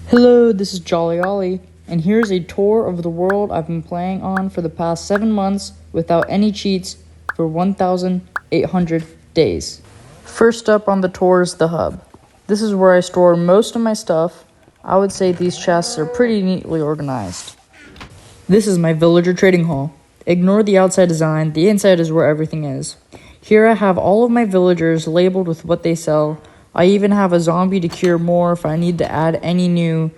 Hello, this is Jolly Ollie, and here's a tour of the world I've been playing on for the past 7 months without any cheats for 1,800 days. First up on the tour is the hub. This is where I store most of my stuff. I would say these chests are pretty neatly organized. This is my villager trading hall. Ignore the outside design, the inside is where everything is. Here I have all of my villagers labeled with what they sell. I even have a zombie to cure more if I need to add any new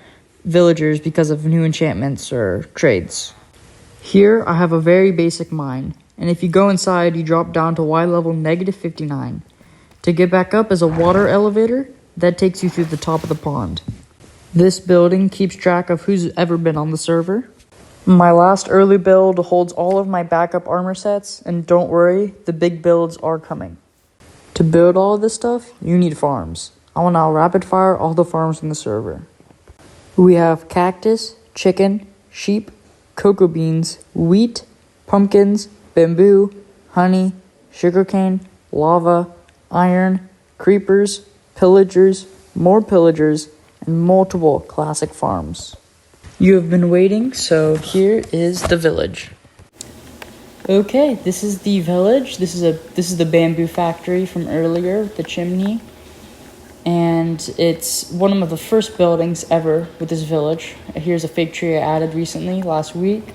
villagers because of new enchantments or trades. Here I have a very basic mine, and if you go inside you drop down to Y level -59. To get back up is a water elevator that takes you through the top of the pond. This building keeps track of who's ever been on the server. My last early build holds all of my backup armor sets, and don't worry, the big builds are coming. To build all of this stuff, you need farms. I will now rapid fire all the farms in the server. We have cactus, chicken, sheep, cocoa beans, wheat, pumpkins, bamboo, honey, sugarcane, lava, iron, creepers, pillagers, more pillagers, and multiple classic farms. You have been waiting, so here is the village. Okay, this is the village. This is the bamboo factory from earlier, the chimney. And it's one of the first buildings ever with this village. Here's a fig tree I added recently, last week.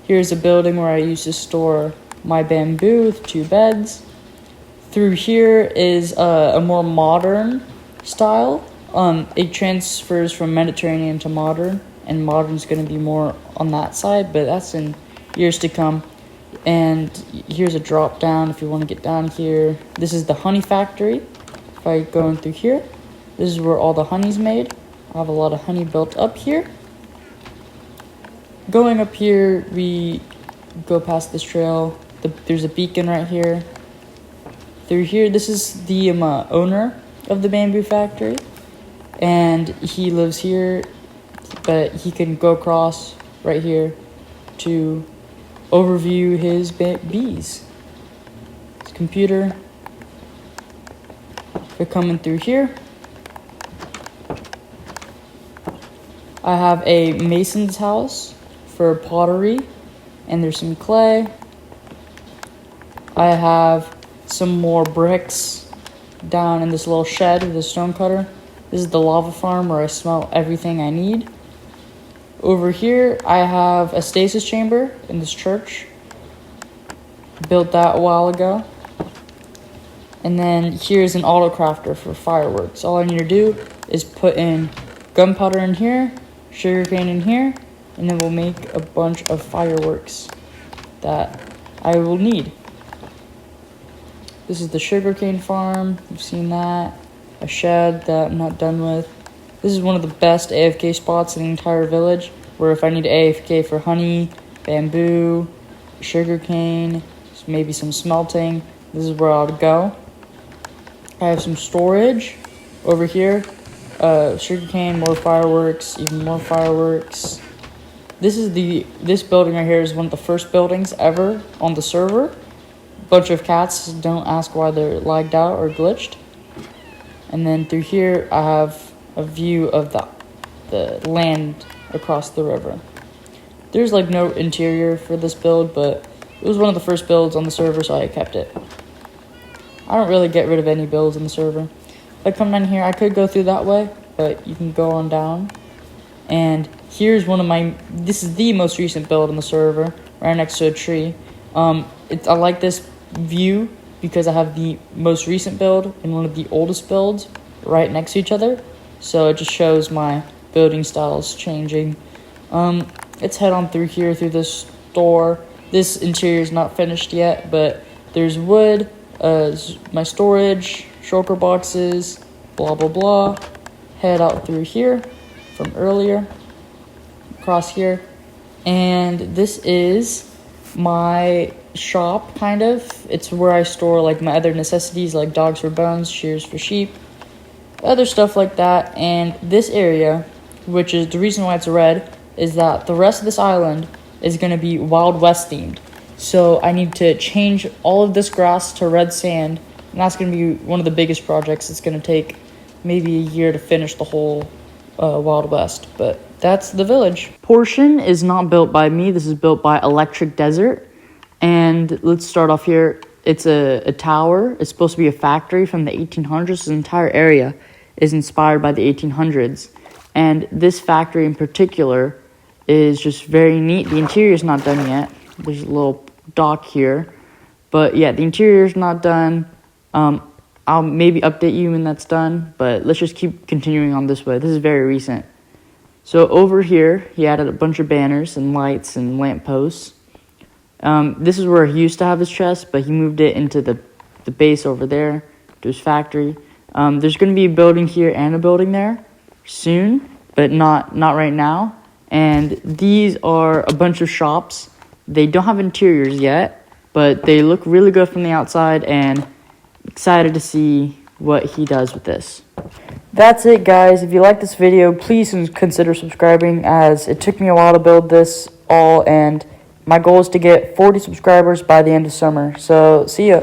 Here's a building where I used to store my bamboo with 2 beds. Through here is a more modern style. It transfers from Mediterranean to modern, and modern's going to be more on that side, but that's in years to come. And here's a drop down if you want to get down here. This is the honey factory. If I go in through here, this is where all the honey's made. I have a lot of honey built up here. Going up here, we go past this trail. There's a beacon right here. Through here, this is the owner of the bamboo factory, and he lives here, but he can go across right here to overview his bees. His computer. We're coming through here. I have a mason's house for pottery, and there's some clay. I have some more bricks down in this little shed with a stone cutter. This is the lava farm where I smelt everything I need. Over here, I have a stasis chamber in this church. Built that a while ago. And then here's an auto crafter for fireworks. All I need to do is put in gunpowder in here, sugarcane in here, and then we'll make a bunch of fireworks that I will need. This is the sugarcane farm. You've seen that. A shed that I'm not done with. This is one of the best AFK spots in the entire village, where if I need AFK for honey, bamboo, sugarcane, maybe some smelting, this is where I would go. I have some storage over here. Sugarcane, more fireworks, even more fireworks. This building right here is one of the first buildings ever on the server. Bunch of cats, don't ask why they're lagged out or glitched. And then through here I have a view of the land across the river. There's like no interior for this build, but it was one of the first builds on the server, so I kept it. I don't really get rid of any builds in the server. If I come down here, I could go through that way, but you can go on down. And here's this is the most recent build on the server, right next to a tree. I like this view because I have the most recent build and one of the oldest builds right next to each other. So it just shows my building styles changing. Let's head on through here, through this door. This interior is not finished yet, but there's wood, my storage, shulker boxes, blah, blah, blah. Head out through here from earlier, across here. And this is my shop, kind of. It's where I store like my other necessities, like dogs for bones, shears for sheep, other stuff like that. And this area, which is the reason why it's red, is that the rest of this island is going to be Wild West themed. So I need to change all of this grass to red sand, and that's going to be one of the biggest projects. It's going to take maybe a year to finish the whole Wild West. But that's the village. Portion is not built by me. This is built by Electric Desert. And let's start off here. It's a tower. It's supposed to be a factory from the 1800s. This entire area is inspired by the 1800s. And this factory in particular is just very neat. The interior is not done yet. There's a little dock here. But yeah, the interior is not done. I'll maybe update you when that's done. But let's just keep continuing on this way. This is very recent. So over here, he added a bunch of banners and lights and lampposts. This is where he used to have his chest, but he moved it into the base over there to his factory. There's going to be a building here and a building there soon, but not right now. And these are a bunch of shops. They don't have interiors yet, but they look really good from the outside, and excited to see what he does with this. That's it, guys. If you like this video, please consider subscribing, as it took me a while to build this all, and my goal is to get 40 subscribers by the end of summer. So, see ya.